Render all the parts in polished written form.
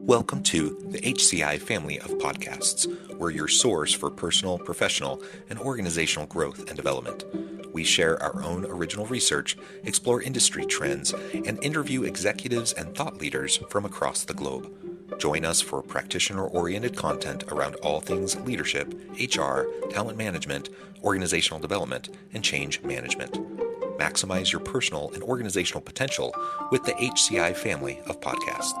Welcome to the HCI family of podcasts. We're your source for personal, professional, and organizational growth and development. We share our own original research, explore industry trends, and interview executives and thought leaders from across the globe. Join us for practitioner-oriented content around all things leadership, HR, talent management, organizational development, and change management. Maximize your personal and organizational potential with the HCI family of podcasts.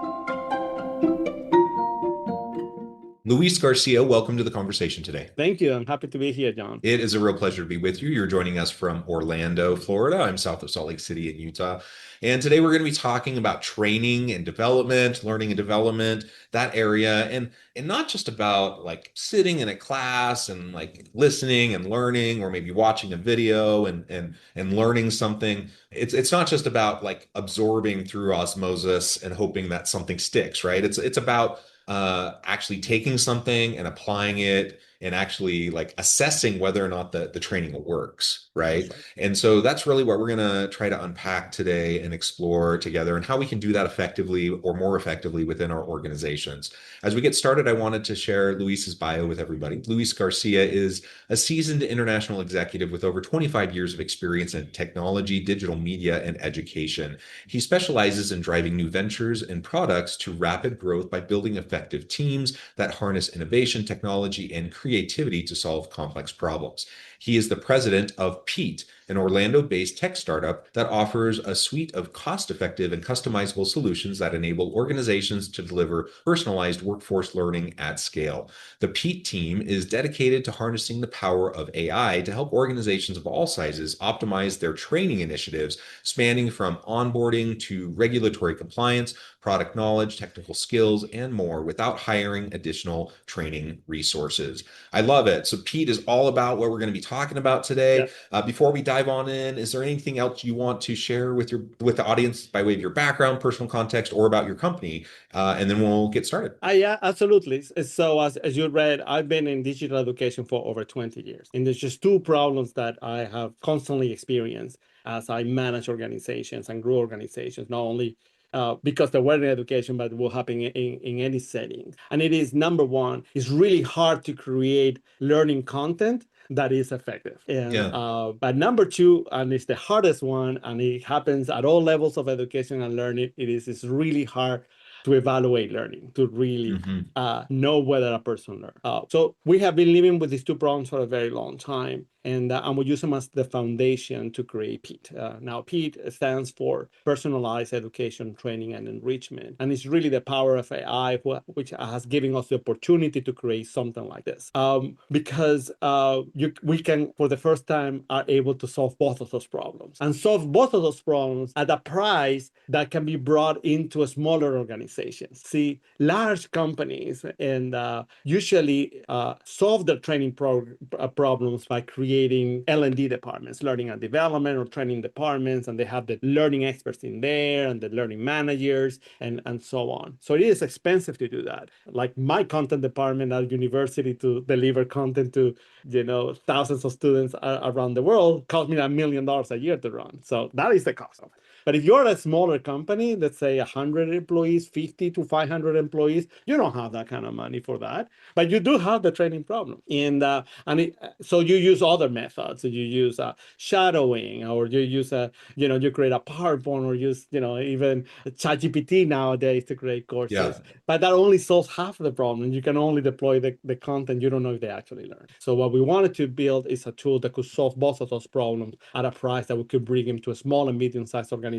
Luis Garcia, welcome to the conversation today. Thank you. I'm happy to be here, John. It is a real pleasure to be with you. You're joining us from Orlando, Florida. I'm south of Salt Lake City in Utah. And today we're going to be talking about training and development, learning and development, that area, and not just about like sitting in a class and like listening and learning, or maybe watching a video and learning something. It's not just about like absorbing through osmosis and hoping that something sticks, right? It's about actually taking something and applying it and actually like assessing whether or not the training works, right? And so that's really what we're going to try to unpack today and explore together, and how we can do that effectively or more effectively within our organizations. As we get started, I wanted to share Luis's bio with everybody. Luis Garcia is a seasoned international executive with over 25 years of experience in technology, digital media, and education. He specializes in driving new ventures and products to rapid growth by building effective teams that harness innovation, technology, and creativity to solve complex problems. He is the president of Pete, an Orlando-based tech startup that offers a suite of cost-effective and customizable solutions that enable organizations to deliver personalized workforce learning at scale. The Pete team is dedicated to harnessing the power of AI to help organizations of all sizes optimize their training initiatives, spanning from onboarding to regulatory compliance, product knowledge, technical skills, and more, without hiring additional training resources. I love it. So Pete is all about what we're going to be talking about today. Yeah. Before we dive on in, is there anything else you want to share with the audience by way of your background, personal context, or about your company? And then we'll get started. Yeah, absolutely. So as you read, I've been in digital education for over 20 years. And there's just two problems that I have constantly experienced as I manage organizations and grow organizations, not only because they're in education, but it will happen in any setting. And it is, number one, it's really hard to create learning content that is effective. And but number two, and it's the hardest one, and it happens at all levels of education and learning, it's really hard to evaluate learning, to really know whether a person learned. So we have been living with these two problems for a very long time. And we use them as the foundation to create Pete. Now, Pete stands for Personalized Education, Training, and Enrichment. And it's really the power of AI, which has given us the opportunity to create something like this. Because we can, for the first time, are able to solve both of those problems. And solve both of those problems at a price that can be brought into a smaller organizations. See, large companies and usually solve their training problems by creating L&D departments, learning and development or training departments, and they have the learning experts in there and the learning managers and so on. So it is expensive to do that. Like my content department at university to deliver content to, thousands of students around the world cost me $1 million a year to run. So that is the cost of it. But if you're a smaller company, let's say 100 employees, 50 to 500 employees, you don't have that kind of money for that. But you do have the training problem. So you use other methods. So you use shadowing, or you use you create a PowerPoint, or use, even ChatGPT nowadays to create courses. Yeah. But that only solves half of the problem. You can only deploy the content. You don't know if they actually learn. So what we wanted to build is a tool that could solve both of those problems at a price that we could bring them to a small and medium-sized organizations,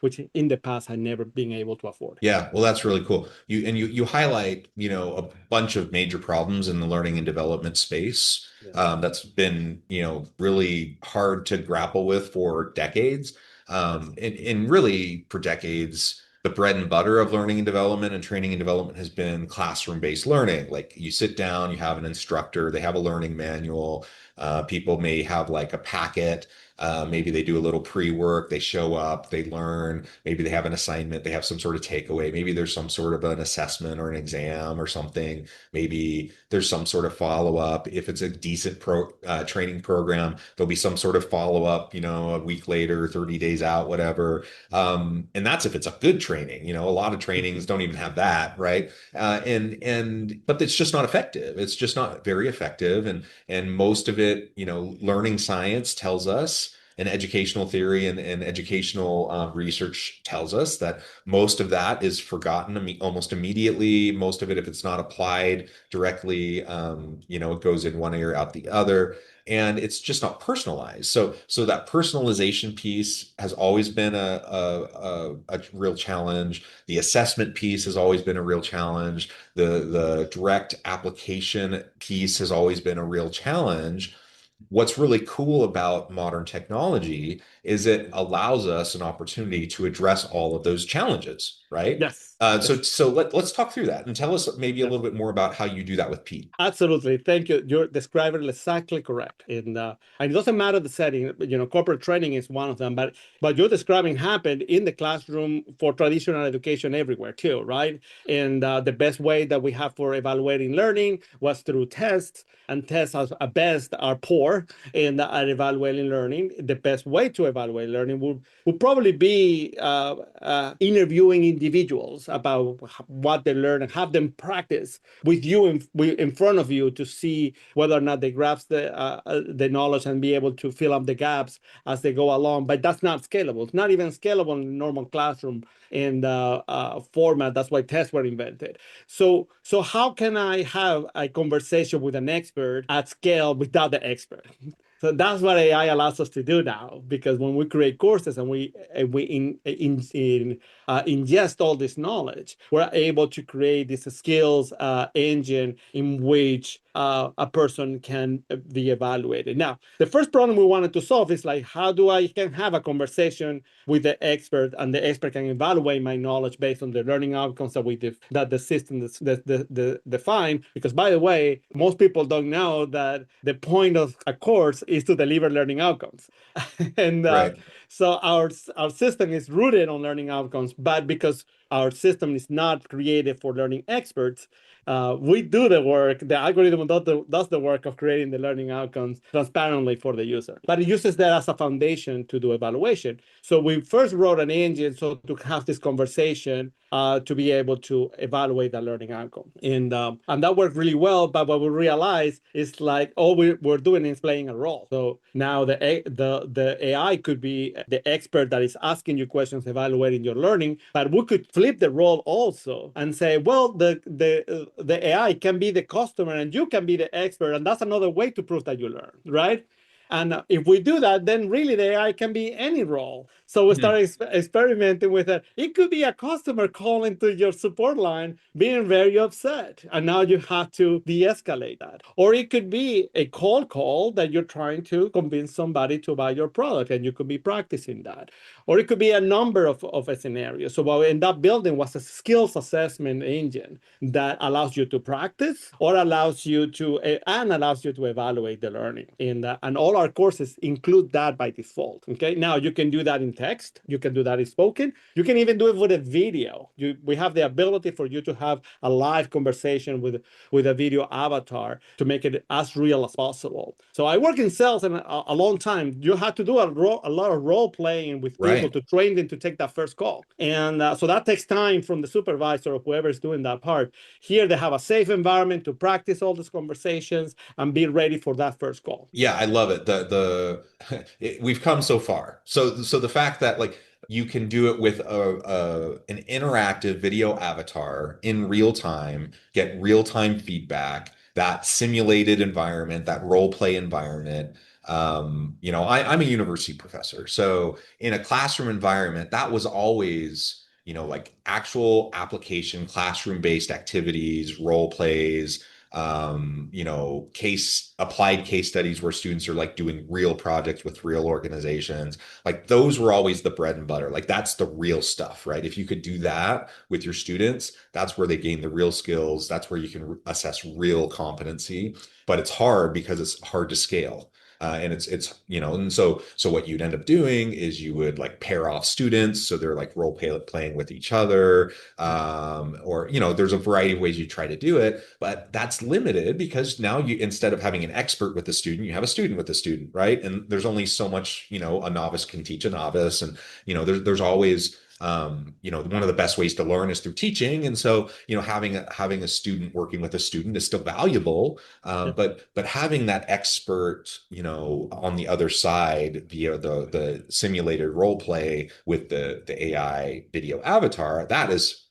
which in the past had never been able to afford. Yeah, well, that's really cool. You highlight, a bunch of major problems in the learning and development space. Yeah. That's been, really hard to grapple with for decades. And really for decades, the bread and butter of learning and development and training and development has been classroom-based learning. Like you sit down, you have an instructor, they have a learning manual, People may have like a packet. Maybe they do a little pre-work, they show up, they learn, maybe they have an assignment, they have some sort of takeaway, maybe there's some sort of an assessment or an exam or something, maybe there's some sort of follow-up. If it's a decent training program, there'll be some sort of follow-up, a week later, 30 days out, whatever. And that's if it's a good training. A lot of trainings don't even have that, right? But it's just not effective. It's just not very effective. And most of it, learning science tells us, and educational theory and educational research tells us that most of that is forgotten almost immediately. Most of it, if it's not applied directly, it goes in one ear out the other, and it's just not personalized. So that personalization piece has always been a real challenge. The assessment piece has always been a real challenge. The direct application piece has always been a real challenge. What's really cool about modern technology is it allows us an opportunity to address all of those challenges, right? Yes. So let's talk through that and tell us maybe a Yes. little bit more about how you do that with Pete. Absolutely. Thank you. You're describing it exactly correct. And it doesn't matter the setting, corporate training is one of them, but you're describing happened in the classroom for traditional education everywhere too, right? And the best way that we have for evaluating learning was through tests, and tests at best are poor in at evaluating learning. The best way to evaluate learning would probably be interviewing individuals about what they learn and have them practice with you in front of you to see whether or not they grasp the knowledge and be able to fill up the gaps as they go along. But that's not scalable. It's not even scalable in a normal classroom in the format. That's why tests were invented. So how can I have a conversation with an expert at scale without the expert? So that's what AI allows us to do now, because when we create courses and we ingest all this knowledge, we're able to create this skills engine in which a person can be evaluated. Now, the first problem we wanted to solve is like, how do I can have a conversation with the expert, and the expert can evaluate my knowledge based on the learning outcomes that the system define. Because by the way, most people don't know that the point of a course is to deliver learning outcomes, and Right. so our system is rooted on learning outcomes, but because our system is not created for learning experts, we do the work. The algorithm does the work of creating the learning outcomes transparently for the user. But it uses that as a foundation to do evaluation. So we first wrote an engine so to have this conversation to be able to evaluate the learning outcome. And that worked really well. But what we realized is like all we're doing is playing a role. So now the AI could be the expert that is asking you questions, evaluating your learning. But we could flip the role also and say, well, the AI can be the customer and you can be the expert, and that's another way to prove that you learn, right? And if we do that, then really the AI can be any role. So we Hmm. start experimenting with it. It could be a customer calling to your support line, being very upset, and now you have to de-escalate that. Or it could be a cold call that you're trying to convince somebody to buy your product, and you could be practicing that. Or it could be a number of a scenario. So what we end up building was a skills assessment engine that allows you to practice or allows you to evaluate the learning. And all our courses include that by default. Okay. Now you can do that in text. You can do that in spoken. You can even do it with a video. We have the ability for you to have a live conversation with a video avatar to make it as real as possible. So I work in sales and a long time. You have to do a lot of role playing with people Right. to train them to take that first call. And so that takes time from the supervisor or whoever is doing that part. Here they have a safe environment to practice all these conversations and be ready for that first call. Yeah, I love it. We've come so far. So the fact that like you can do it with an interactive video avatar in real time, get real time feedback, that simulated environment, that role play environment. I'm a university professor, so in a classroom environment, that was always, like actual application, classroom based activities, role plays. case applied case studies where students are like doing real projects with real organizations. Like those were always the bread and butter. Like that's the real stuff, right? If you could do that with your students, that's where they gain the real skills. That's where you can assess real competency. But it's hard because it's hard to scale. And and so what you'd end up doing is you would like pair off students so they're like playing with each other, or there's a variety of ways you try to do it, but that's limited because now you, instead of having an expert with a student, you have a student with a student, right? And there's only so much a novice can teach a novice, and there's always one of the best ways to learn is through teaching. And so, having a student working with a student is still valuable. Yeah. But having that expert, on the other side via the simulated role play with the AI video avatar, that is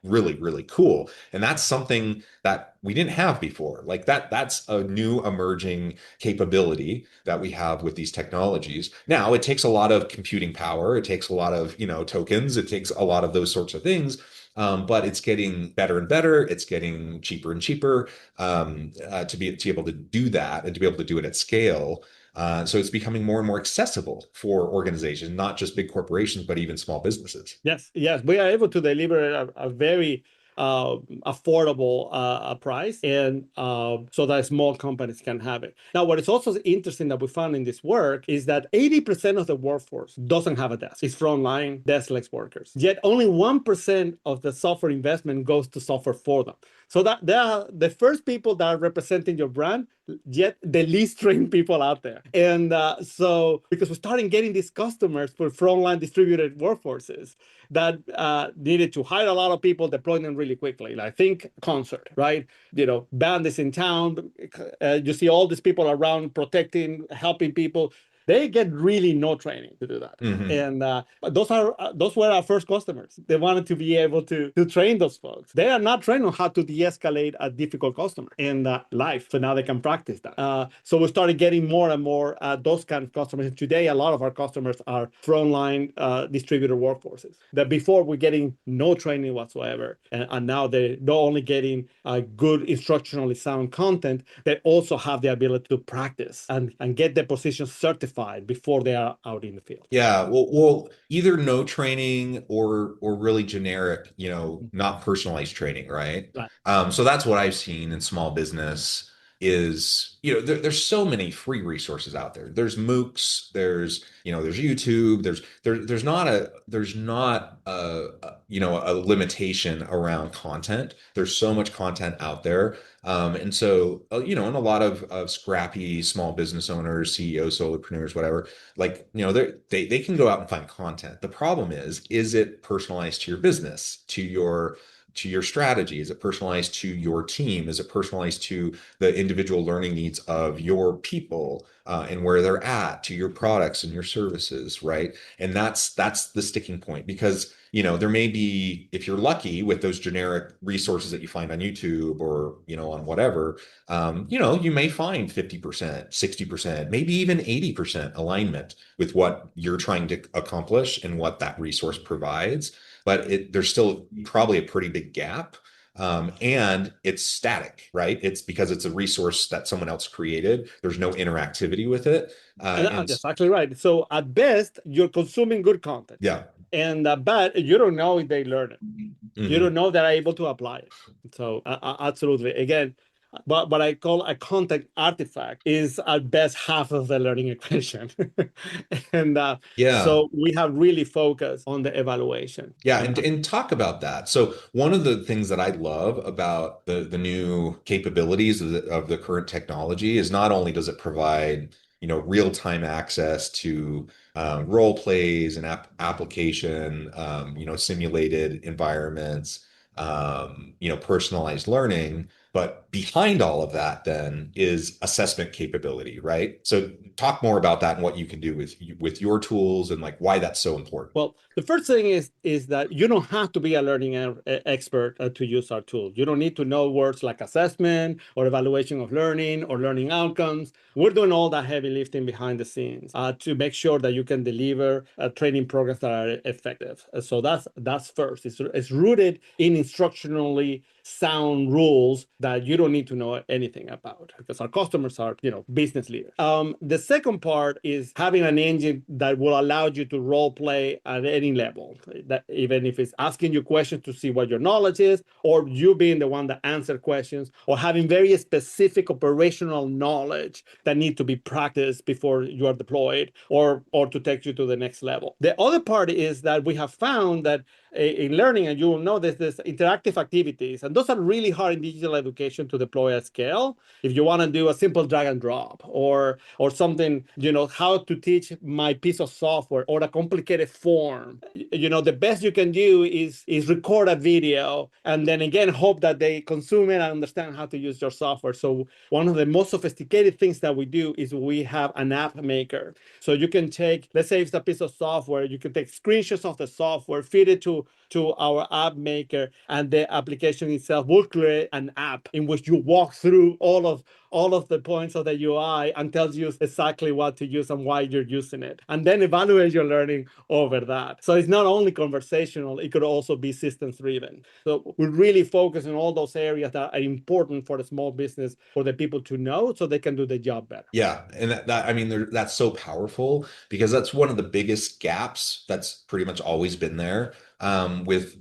really, really cool. And that's something that we didn't have before. Like that's a new emerging capability that we have with these technologies. Now, it takes a lot of computing power, it takes a lot of, tokens, it takes a lot of those sorts of things. But it's getting better and better. It's getting cheaper and cheaper, to be able to do that and to be able to do it at scale. So it's becoming more and more accessible for organizations, not just big corporations, but even small businesses. Yes, yes, we are able to deliver a very affordable price, and so that small companies can have it. Now, what is also interesting that we found in this work is that 80% of the workforce doesn't have a desk. It's frontline deskless workers. Yet only 1% of the software investment goes to software for them. So that they are the first people that are representing your brand, yet the least trained people out there. And so because we're starting getting these customers for frontline distributed workforces that needed to hire a lot of people, deploy them really quickly. Like think concert, right? Band is in town. You see all these people around protecting, helping people. They get really no training to do that. Mhm. And those were our first customers. They wanted to be able to train those folks. They are not trained on how to de-escalate a difficult customer in life, so now they can practice that. So we started getting more and more those kind of customers. And today, a lot of our customers are frontline distributor workforces. That before we're getting no training whatsoever, and now they're not only getting good instructionally sound content, they also have the ability to practice and get their positions certified before they are out in the field. Yeah, well, either no training or really generic, not personalized training, right? Right. So that's what I've seen in small business is, there's so many free resources out there. There's MOOCs, there's YouTube, there's not a limitation around content. There's so much content out there. And so, and a lot of scrappy small business owners, CEOs, solopreneurs, whatever, like they can go out and find content. The problem is it personalized to your business, to your strategy? Is it personalized to your team? Is it personalized to the individual learning needs of your people, and where they're at, to your products and your services, right? And that's the sticking point, because there may be, if you're lucky with those generic resources that you find on YouTube or on whatever, you may find 50%, 60%, maybe even 80% alignment with what you're trying to accomplish and what that resource provides. But there's still probably a pretty big gap. And it's static, right? It's because it's a resource that someone else created. There's no interactivity with it. And And that's exactly right. So at best, you're consuming good content. yeah. And but you don't know if they learn it. You don't Mhm. know they're able to apply it. So absolutely. Again, but what I call a content artifact is at best half of the learning equation. And Yeah. so we have really focused on the evaluation. Yeah, and talk about that. So one of the things that I love about the new capabilities of the current technology is not only does it provide, real-time access to role plays and application, simulated environments, personalized learning, but behind all of that then is assessment capability, right? So talk more about that and what you can do with your tools and like why that's so important. Well, the first thing is that you don't have to be a learning expert to use our tool. You don't need to know words like assessment or evaluation of learning or learning outcomes. We're doing all that heavy lifting behind the scenes to make sure that you can deliver training programs that are effective. So that's first. It's rooted in instructionally sound rules that you don't need to know anything about because our customers are, business leaders. The second part is having an engine that will allow you to role play at any level, that even if it's asking you questions to see what your knowledge is, or you being the one that answer questions, or having very specific operational knowledge that need to be practiced before you are deployed or to take you to the next level. The other part is that we have found that in learning, and you will know this interactive activities, and those are really hard in digital education to deploy at scale. If you want to do a simple drag and drop or something, how to teach my piece of software or a complicated form, the best you can do is record a video and then again hope that they consume it and understand how to use your software. So one of the most sophisticated things that we do is we have an app maker. So you can take, let's say it's a piece of software, you can take screenshots of the software, feed it to our app maker, and the application itself will create an app in which you walk through all of the points of the UI and tells you exactly what to use and why you're using it, and then evaluate your learning over that. So it's not only conversational, it could also be systems driven. So we really focus on all those areas that are important for the small business, for the people to know so they can do the job better. Yeah, and I mean that's so powerful because that's one of the biggest gaps that's pretty much always been there with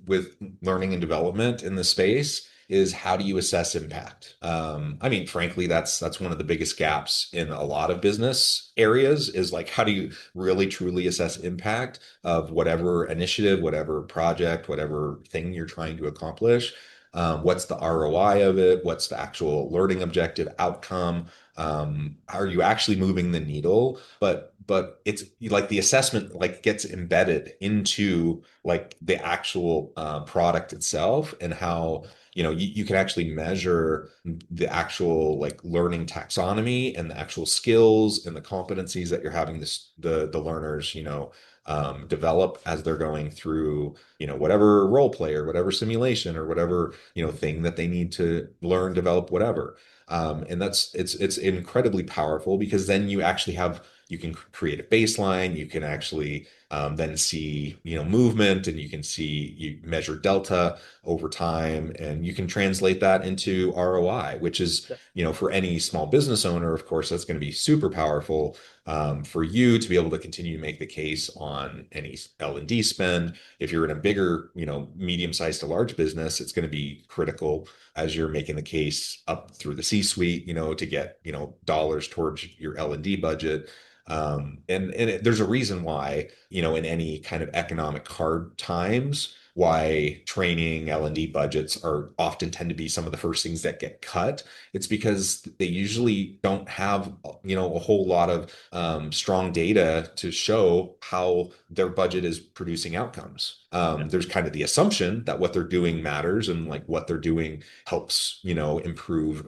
learning and development in the space is how do you assess impact? I mean, frankly, that's one of the biggest gaps in a lot of business areas is like how do you really truly assess impact of whatever initiative, whatever project, whatever thing you're trying to accomplish? What's the ROI of it? What's the actual learning objective outcome? Are you actually moving the needle? But it's like the assessment like gets embedded into like the actual product itself and how you can actually measure the actual like learning taxonomy and the actual skills and the competencies that you're having the learners develop as they're going through whatever role play or whatever simulation or whatever thing that they need to learn, develop, whatever. And it's incredibly powerful because then you can create a baseline, you can actually then see movement, and you measure delta over time, and you can translate that into ROI, which is Yes. for any small business owner, of course, that's going to be super powerful for you to be able to continue to make the case on any L&D spend. If you're in a bigger, medium-sized to large business, it's going to be critical as you're making the case up through the C-suite, to get, dollars towards your L&D budget. There's a reason why, in any kind of economic hard times, why training L&D budgets are often tend to be some of the first things that get cut. It's because they usually don't have, a whole lot of strong data to show how their budget is producing outcomes. Yeah. There's kind of the assumption that what they're doing matters and like what they're doing helps, improve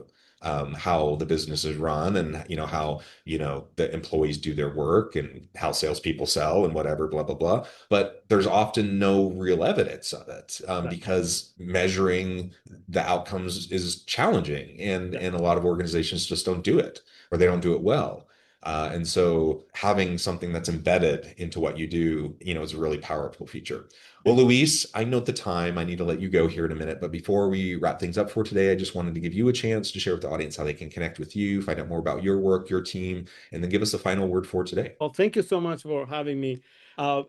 how the business is run and how the employees do their work and how salespeople sell and whatever, blah blah blah. But there's often no real evidence of it Right. because measuring the outcomes is challenging, and Yeah. and a lot of organizations just don't do it or they don't do it well. And so having something that's embedded into what you do, is a really powerful feature. Well, Luis, I note the time. I need to let you go here in a minute. But before we wrap things up for today, I just wanted to give you a chance to share with the audience how they can connect with you, find out more about your work, your team, and then give us the final word for today. Well, thank you so much for having me.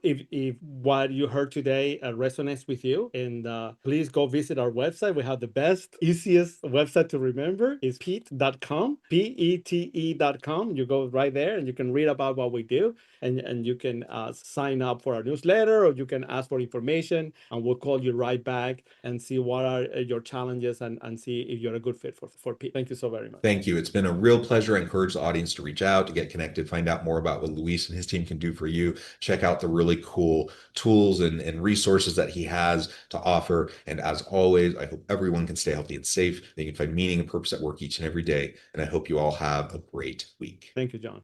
If what you heard today resonates with you, and please go visit our website. We have the best, easiest website to remember is pete.com, pete.com. You go right there and you can read about what we do, and you can sign up for our newsletter, or you can ask for information, and we'll call you right back and see what are your challenges and see if you're a good fit for Pete. Thank you so very much. Thank you. It's been a real pleasure. I encourage the audience to reach out, to get connected, find out more about what Luis and his team can do for you. Check out the really cool tools and resources that he has to offer. And as always, I hope everyone can stay healthy and safe. They can find meaning and purpose at work each and every day. And I hope you all have a great week. Thank you, John.